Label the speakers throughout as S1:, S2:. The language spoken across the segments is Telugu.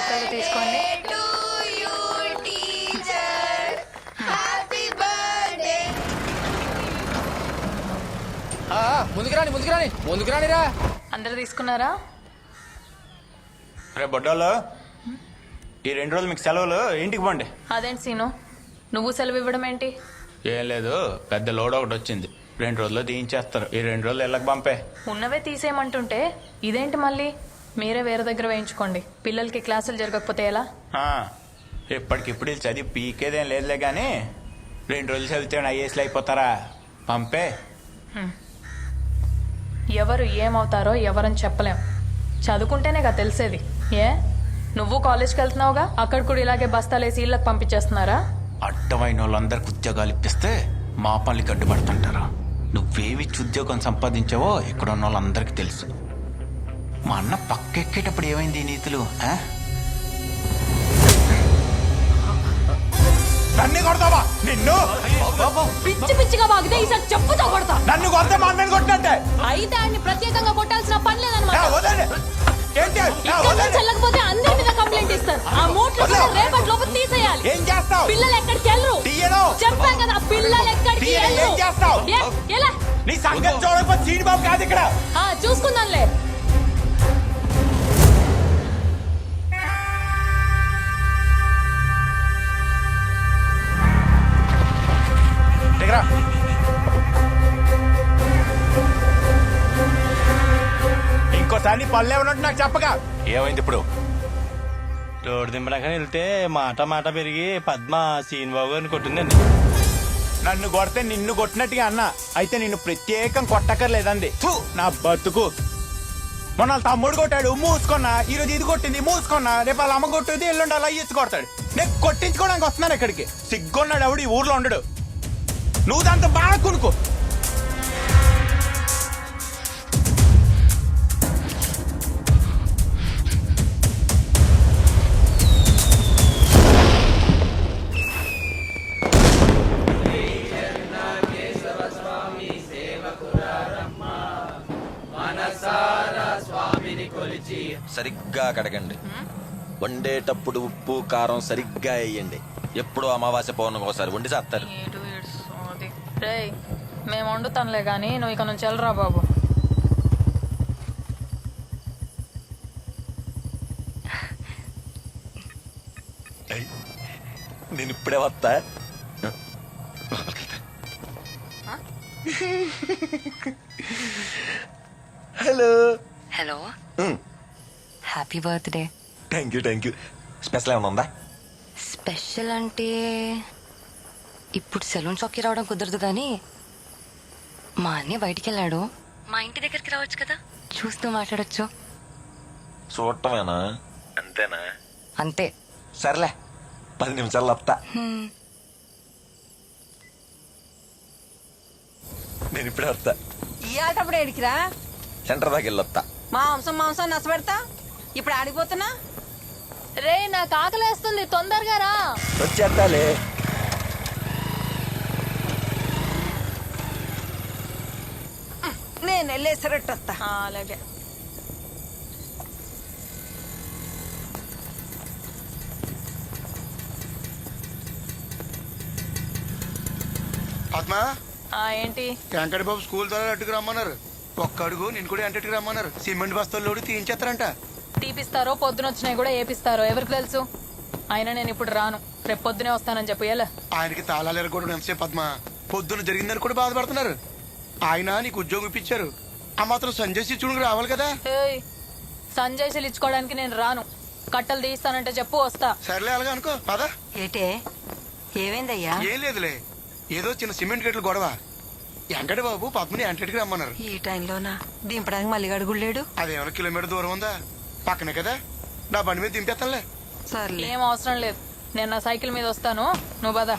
S1: మాత్రలు తీసుకోండి.
S2: ముందుకు రానిరా.
S1: అందరు తీసుకున్నారా?
S2: రే బొడ్డోళ్ళు, ఈ 2 రోజులు మీకు సెలవులు, ఇంటికి పోండి.
S1: అదేంటి సీను, నువ్వు సెలవు ఇవ్వడం ఏంటి?
S2: ఏం లేదు, పెద్ద లోడ్ ఒకటి వచ్చింది. 2 రోజుల్లో తీయించేస్తారు. ఈ 2 రోజులు ఇళ్ళకి పంపే.
S1: ఉన్నవే తీసేయమంటుంటే ఇదేంటి మళ్ళీ? మీరే వేరే దగ్గర వేయించుకోండి. పిల్లలకి క్లాసులు జరగకపోతే ఎలా?
S2: ఇప్పటికిప్పుడు వీళ్ళు చదివి పీకేదేం లేదులే కానీ 2 రోజులు చదివితే ఐఏఎస్లు అయిపోతారా? పంపే.
S1: ఎవరు ఏమవుతారో ఎవరని చెప్పలేం. చదువుకుంటేనేగా తెలిసేది. ఏ నువ్వు కాలేజ్కి వెళ్తున్నావుగా, అక్కడ కూడా ఇలాగే బస్తాలేసి ఇళ్ళకి పంపించేస్తున్నారా?
S2: అడ్డమైన వాళ్ళందరికి ఉద్యోగాలు ఇప్పిస్తే మా పనులకి అడ్డుపడుతుంటారు. నువ్వేవిచ్చి ఉద్యోగం సంపాదించావో ఇక్కడ ఉన్న వాళ్ళందరికీ తెలుసు. మా అన్న పక్కెక్కేటప్పుడు ఏమైంది ఈ నీతులు? నన్ను కొడతావా? నిన్ను
S3: పిచ్చి పిచ్చిగా వాగితే ఈసారి చెప్పుతో కొడతా.
S2: నన్ను కొడితే మా అన్నని కొట్టినట్టే.
S3: అయితే ఆయన్ని ప్రత్యేకంగా కొట్టాల్సిన పని లేదన్నమాట.
S2: వదలండి.
S3: చెల్లకపోతే అందరి మీద కంప్లైంట్ ఇస్తారు. ఆ మూట్లు రేపటి లోపు తీసేయాలి.
S2: ఏం చేస్తావు?
S3: పిల్లలు ఎక్కడికి వెళ్ళరు. చెప్పాను కదా, పిల్లలు ఎక్కడికి
S2: ఏం చేస్తావు?
S3: ఎలా
S2: నీ సంగతి చూడకపోతే సీనిబాబు కాదు ఇక్కడ.
S3: చూసుకుందాంలే.
S2: ఇంకోసారి నీ పనులు ఏమన్నట్టు నాకు చెప్పగా. ఏమైంది ఇప్పుడు?
S4: రోడ్డు దింపడానికి వెళ్తే మాట పెరిగి పద్మ సీనిబాబు గారిని కొట్టిందండి.
S2: నన్ను కొడితే నిన్ను కొట్టినట్టుగా అన్న. అయితే నిన్ను ప్రత్యేకం కొట్టక్కర్లేదండి. నా బతుకు. మొన్న వాళ్ళ తమ్ముడు కొట్టాడు, మూసుకున్నా. ఈరోజు ఇది కొట్టింది, మూసుకున్నా. రేపు వాళ్ళ అమ్మ కొట్టేది, ఎల్లుండి అలా ఇచ్చి కొడతాడు. నేను కొట్టించుకోవడానికి వస్తున్నాను ఇక్కడికి. సిగ్గున్నాడు ఎవడు ఈ ఊర్లో ఉండడు. నువ్వు దాంతో బాగా కొనుక్కో.
S5: సరిగ్గా కడగండి. వండేటప్పుడు ఉప్పు కారం సరిగ్గా వేయండి. ఎప్పుడు అమావాస్య పౌర్ణమికి ఒకసారి వండి చేస్తారు.
S1: మేము వండుతానులే గానీ నువ్వు ఇక నుంచి వెళ్ళరా బాబు.
S5: నేను ఇప్పుడే వస్తా. Hello
S6: hello, happy birthday.
S5: Thank you. Special ఏమైనా ఉందా?
S6: స్పెషల్ అంటే ఇప్పుడు సెలూన్ షాప్కి రావడం కుదరదు కానీ మా అన్నయ్య బయటికి వెళ్ళాడు. మా ఇంటి దగ్గరికి రావచ్చు కదా, చూస్తూ మాట్లాడొచ్చు.
S5: చూడటమేనా? అంతేనా?
S6: అంతే.
S5: సర్లే, 10 నిమిషాలు వస్తా. నేను ఇప్పుడే వస్తా.
S7: ఇయ్యాలటప్పుడు ఏడికిరా?
S5: సెంటర్ దాకా వెళ్ళొస్తా.
S7: మాంసం నచ్చబెడతా. ఇప్పుడు ఆడిపోతున్నా.
S1: రే నాకు ఆకలేస్తుంది, తొందరగా రా.
S5: వచ్చేస్తాలే.
S7: నేను వెళ్ళేసరట్టు వస్తా.
S1: అలాగే.
S8: పద్మా,
S1: ఏంటి?
S8: వెంకట బాబు స్కూల్ ద్వారా అట్టుకు రమ్మన్నారు. ఒక్క అడుగు నేను కూడా ఎంటట్టుకు రమ్మన్నారు. సిమెంట్ బస్తాల్లోడు తీయించేస్తారంట.
S1: తీపిస్తారో పొద్దునొచ్చినాయి కూడా ఏపిస్తారో ఎవరికి తెలుసు. అయినా నేను ఇప్పుడు రాను, రేపు పొద్దునే వస్తానని చెప్పు. ఎలా?
S8: ఆయనకి తాళాలు ఎరగొట్టడం ఎంతసేపు పద్మ? పొద్దున జరిగిందని కూడా బాధపడుతున్నారు. ఆయన నీకు ఉద్యోగం ఇప్పించారు. ఆ మాత్రం సంజయ్ శిక్షుడికి రావాలి కదా.
S1: సంజయ్ ఇచ్చుకోవడానికి నేను రాను. కట్టలు తీస్తానంటే చెప్పు, వస్తా.
S8: సర్లే, అలాగే అనుకో. పదా.
S7: ఏటే ఏమైందయ్యా?
S8: ఏం లేదులే, ఏదో చిన్న సిమెంట్ గట్లు గొడవ. వెంకట బాబు పద్మని ఎంటట్టుకు రమ్మన్నారు.
S7: ఈ టైంలోనా దింపడానికి మళ్ళీ అడుగులేడు.
S8: అదేమైనా కిలోమీటర్ దూరం ఉందా? పక్కనే కదా, నా బండి మీద దింపేస్తానులే.
S7: సర్లే,
S1: ఏం అవసరం లేదు. నేను నా సైకిల్ మీద వస్తాను, నువ్వు పద.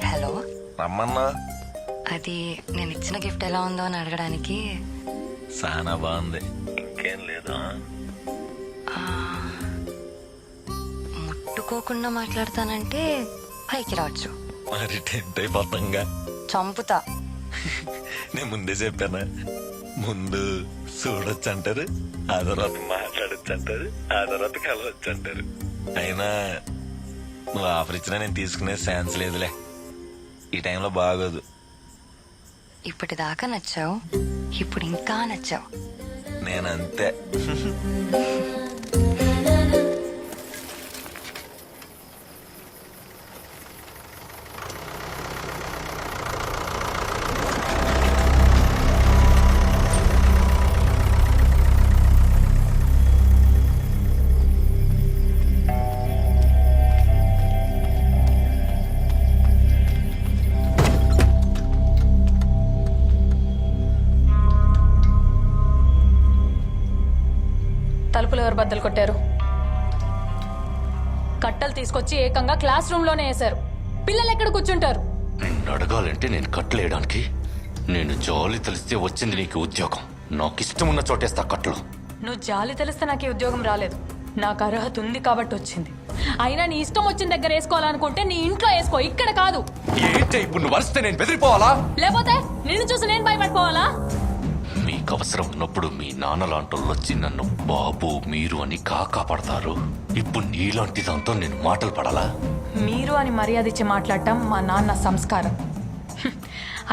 S6: హలో,
S5: రమ్మన్నా.
S6: అది నేను ఇచ్చిన గిఫ్ట్ ఎలా ఉందో అని అడగడానికి.
S5: చాలా బాగుంది. ఇంకేం లేదు.
S6: ముట్టుకోకుండా మాట్లాడతానంటే పైకి రావచ్చు.
S5: మరి టెంట్ అయిపోతాంగా.
S6: చంపుతా.
S5: నేను ముందే చెప్పానా, ముందు చూడొచ్చు అంటారు, ఆ తర్వాత మాట్లాడొచ్చు అంటారు, ఆ తర్వాత కలవచ్చు అంటారు. అయినా నువ్వు ఆఫర్ ఇచ్చినా నేను తీసుకునే ఛాన్స్ లేదులే. ఈ టైంలో బాగోదు.
S6: ఇప్పటిదాకా నచ్చావు, ఇప్పుడు ఇంకా నచ్చావు.
S5: నేనంతే.
S1: తలుపులు ఎవరు బద్దలు కొట్టారు? కట్టలు తీసుకొచ్చి ఏకంగా క్లాస్ రూమ్ లోనే వేశారు. పిల్లలు ఎక్కడ కూర్చుంటారు?
S9: నిన్ను అడగాలంటే నేను కట్టలేయడానికి. నేను జాలి తెలిస్తే వచ్చింది నీకు ఉద్యోగం. నాకు ఇష్టం ఉన్న చోటేస్తా కట్టలు.
S1: నువ్వు జాలి తెలిస్తే నాకు ఈ ఉద్యోగం రాలేదు. నాకు అర్హత ఉంది కాబట్టి వచ్చింది. అయినా నీ ఇష్టం వచ్చిన దగ్గర వేసుకోవాలనుకుంటే నీ ఇంట్లో వేసుకో, ఇక్కడ కాదు.
S9: ఏంటి ఇప్పుడు నువ్వు వరిస్తే నేను బెదిరిపోవాలా?
S1: లేకపోతే నిన్ను చూసి నేను భయపడిపోవాలా?
S9: మీకు అవసరం ఉన్నప్పుడు మీ నాన్న లాంటోళ్ళు వచ్చి నన్ను బాబు మీరు అని కాపాడతారు. ఇప్పుడు నీలాంటి దాంతో నేను మాటలు పడాలా?
S1: మీరు అని మర్యాద ఇచ్చి మాట్లాడటం మా నాన్న సంస్కారం.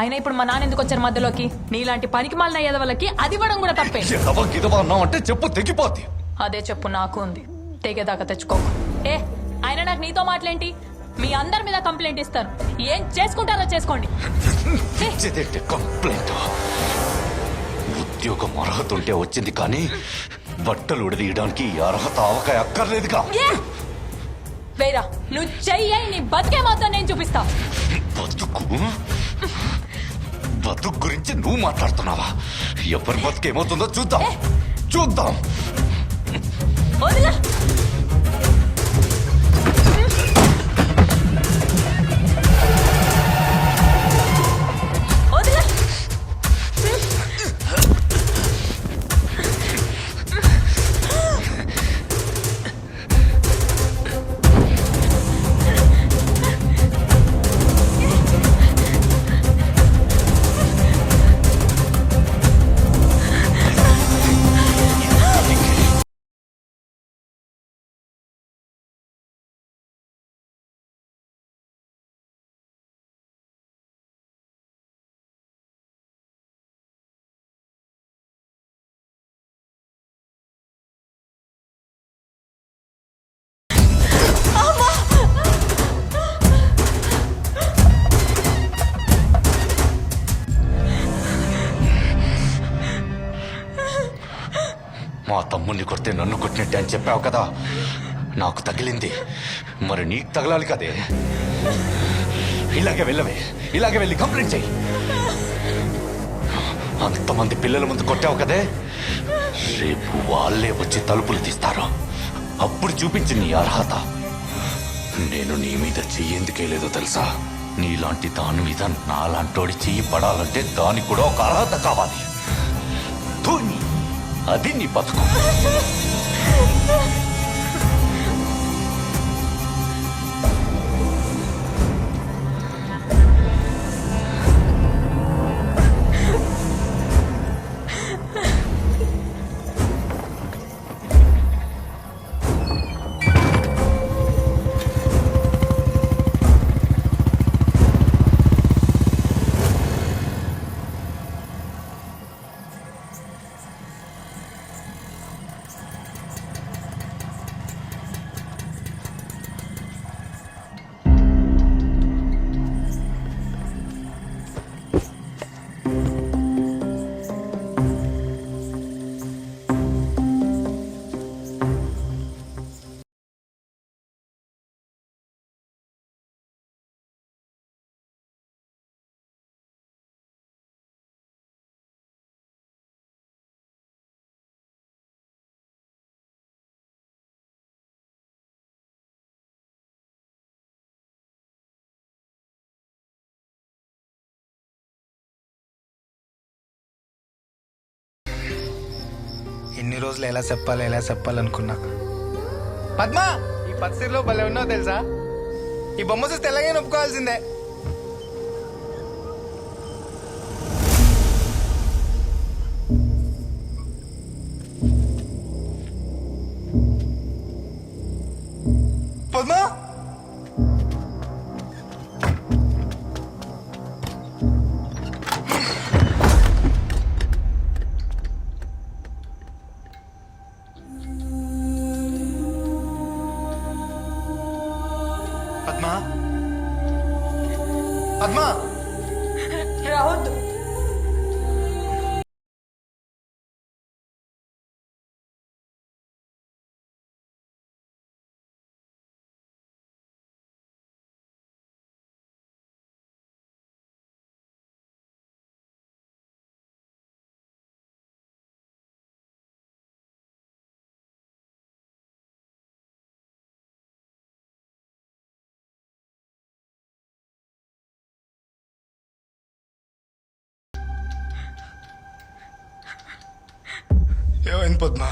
S1: అయినా ఇప్పుడు మా నాన్న ఎందుకు వచ్చారు మధ్యలోకి? నీలాంటి పనికి మాలిన ఎదవలకి అది ఇవ్వడం కూడా తప్పే.
S9: ఎదవ గిదవ అన్నావు అంటే చెప్పు తెగిపోద్ది.
S1: అదే చెప్పు నాకు ఉంది, తెగేదాకా తెచ్చుకోకు. అయినా నాకు నీతో మాటలేంటి? మీ అందరి మీద కంప్లైంట్ ఇస్తారు. ఏం చేసుకుంటారో చేసుకోండి.
S9: కంప్లైంట్ ఉద్యోగం అర్హత ఉంటే వచ్చింది, కానీ బట్టలు ఉడదీయడానికి ఈ అర్హత అవకాయ అక్కర్లేదుగా.
S1: వేరా నువ్వు చెయ్యి, నీ బతికే మాత్రం నేను చూపిస్తా.
S9: బతుకు గురించి నువ్వు మాట్లాడుతున్నావా? ఎవరి బతుకేమవుతుందో చూద్దాం చూద్దాం.
S1: వదిలా. వదిలా.
S9: మా తమ్ముడిని కొడితే నన్ను కొట్టినట్టే అని చెప్పావు కదా, నాకు తగిలింది, మరి నీకు తగలాలి కదే. ఇలాగే వెళ్ళి కంప్లైంట్ చెయ్యి. అంతమంది పిల్లల ముందు కొట్టావు కదే, రేపు వాళ్ళే వచ్చి తలుపులు తీస్తారు. అప్పుడు చూపించి నీ అర్హత. నేను నీ మీద చెయ్యేందుకే లేదో తెలుసా? నీలాంటి దాని మీద నాలాంటోడి చెయ్యి పడాలంటే దానికి కూడా ఒక అర్హత కావాలి. అది నీ బతుకు.
S10: ఎన్ని రోజులు ఎలా చెప్పాలనుకున్నా. పద్మ, ఈ పత్తిలో భలే ఉన్నావు తెలుసా. ఈ బొమ్మ చూసి తెల్లగా ఒప్పుకోవాల్సిందే. పద్మ, పద్మ, పద్మ.
S1: రావద్దు.
S10: ఏమైంది పద్మ?